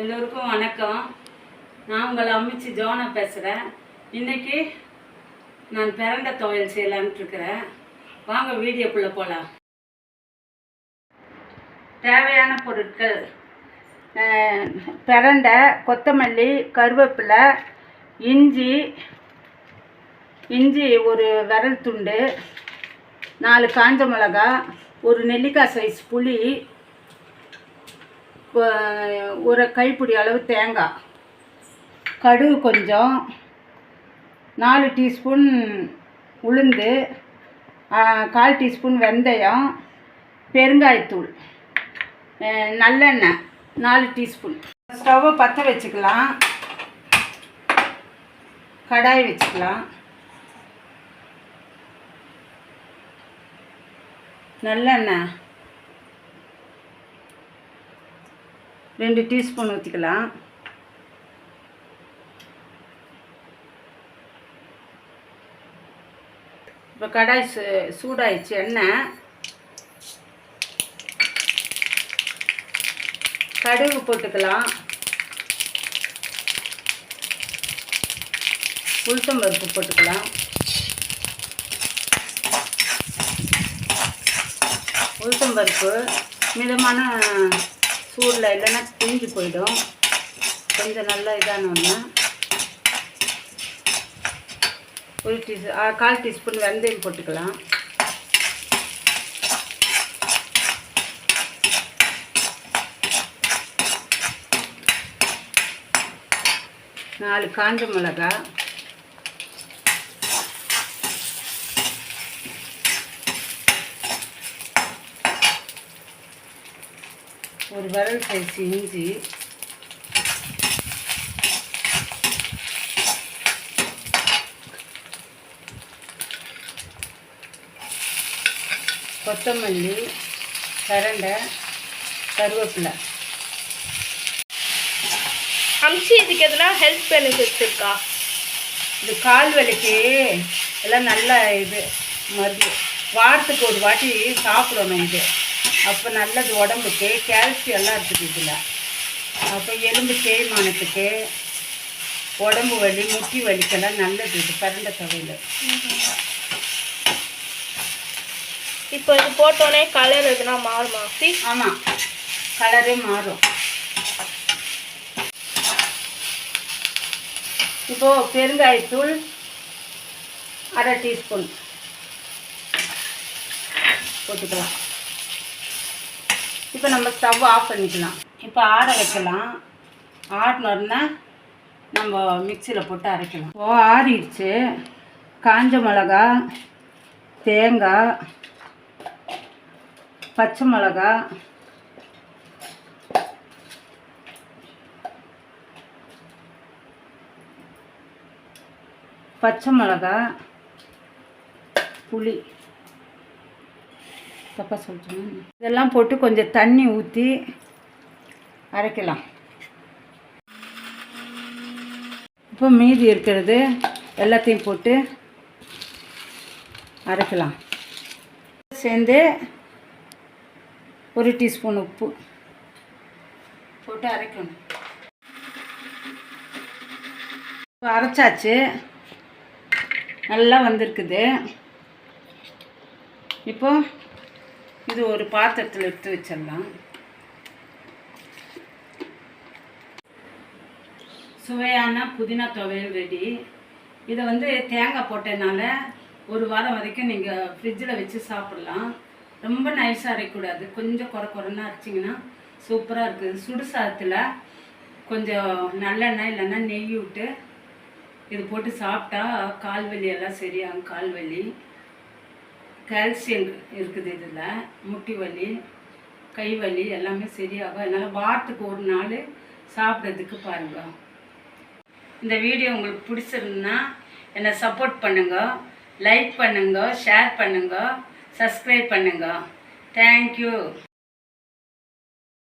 எல்லோருக்கும் வணக்கம். நான் உங்களை அமைச்சு ஜோனா பேசுகிறேன். இன்றைக்கி நான் பிரண்டை துவையல் செய்யலான்ட்டு இருக்கிறேன். வாங்க வீடியோக்குள்ளே போகலாம். தேவையான பொருட்கள்: பிரண்டை, கொத்தமல்லி, கருவேப்பிலை, இஞ்சி ஒரு விரல் துண்டு, 4 காஞ்ச மிளகா, ஒரு நெல்லிக்காய் சைஸ் புளி, ஒரு கைப்பிடி அளவு தேங்காய், கடுகு கொஞ்சம், 4 டீஸ்பூன் உளுந்து, 1/4 டீஸ்பூன் வெந்தயம், பெருங்காயத்தூள், நல்லெண்ணெய் 4 டீஸ்பூன். ஸ்டவ்வை பற்ற வச்சுக்கலாம். கடாய் வச்சுக்கலாம். நல்லெண்ணெய் 2 டீஸ்பூன் ஊற்றிக்கலாம். இப்போ கடாய் சூடாயிடுச்சு. எண்ணெய், கடுகு போட்டுக்கலாம். உளுத்தம் பருப்பு போட்டுக்கலாம். உளுத்தம் பருப்பு மிதமான சூடில், இல்லைன்னா தீஞ்சு போயிடும். கொஞ்சம் நல்லா இதானோன்னா 1/4 டீஸ்பூன் வெந்தயம் போட்டுக்கலாம். நாலு காஞ்ச மிளகா, ஒரு விரல் சைஸ் இஞ்சி, கொத்தமல்லி, பிரண்டை, கருவேப்பிலை. அம்சி இதுக்கு எதுனா ஹெல்த் பெனிஃபிட்ஸ் இருக்கா? இது கால் வலிக்கு எல்லாம் நல்ல இது மருந்து. வாரத்துக்கு ஒரு வாட்டி சாப்பிடணும் இது. அப்போ நல்லது உடம்புக்கு. கால்சியம் எல்லாம் இருக்குது இதில். அப்போ எலும்பு தேய்மானத்துக்கு, உடம்பு வலி, முட்டி வலிக்கெல்லாம் நல்லது இது பிரண்டை துவையல். இப்போ இது போட்டோன்னே கலர் எதுனா மாறுமா? ஆமாம், கலரே மாறும். இப்போது பெருங்காயத்தூள் 1/2 டீஸ்பூன் போட்டுக்கலாம். இப்போ நம்ம ஸ்டவ் ஆஃப் பண்ணிக்கலாம். இப்போ ஆற வைக்கலாம். ஆறினோன்னா நம்ம மிக்சியில் போட்டு அரைக்கலாம். ஆறிடுச்சு. காஞ்ச மிளகா, தேங்காய், பச்சை மிளகா, புளி, தப்பாக சொல்லிட்டேன். இதெல்லாம் போட்டு கொஞ்சம் தண்ணி ஊற்றி அரைக்கலாம். இப்போ மீதி இருக்கிறது எல்லாத்தையும் போட்டு அரைக்கலாம். சேர்ந்து 1 டீஸ்பூன் உப்பு போட்டு அரைக்கணும். இப்போ அரைச்சாச்சு. நல்லா வந்திருக்குது. இப்போ இது ஒரு பாத்திரத்தில் எடுத்து வச்சிடலாம். சுவையான புதினா துவையல் ரெடி. இதை தேங்காய் போட்டதுனால 1 வாரம் வரைக்கும் நீங்கள் ஃப்ரிட்ஜில் வச்சு சாப்பிட்லாம். ரொம்ப நைஸாக அரைக்கூடாது. கொஞ்சம் குறைன்னு அரைச்சிங்கன்னா சூப்பராக இருக்குது. சுடு சாதத்தில் கொஞ்சம் நல்லெண்ணெய் இல்லைன்னா நெய் விட்டு இது போட்டு சாப்பிட்டா கால்வலி எல்லாம் சரியாகும். கால்வலி, கால்சியம் இருக்குது இதில். முட்டி வலி, கை வலி எல்லாமே சரியாகும். அதனால் வாரத்துக்கு 1 நாள் சாப்பிட்றதுக்கு பாருங்கள். இந்த வீடியோ உங்களுக்கு பிடிச்சிருந்தா என்னை சப்போர்ட் பண்ணுங்க, லைக் பண்ணுங்க, ஷேர் பண்ணுங்க, சப்ஸ்கிரைப் பண்ணுங்க. தேங்க்யூ.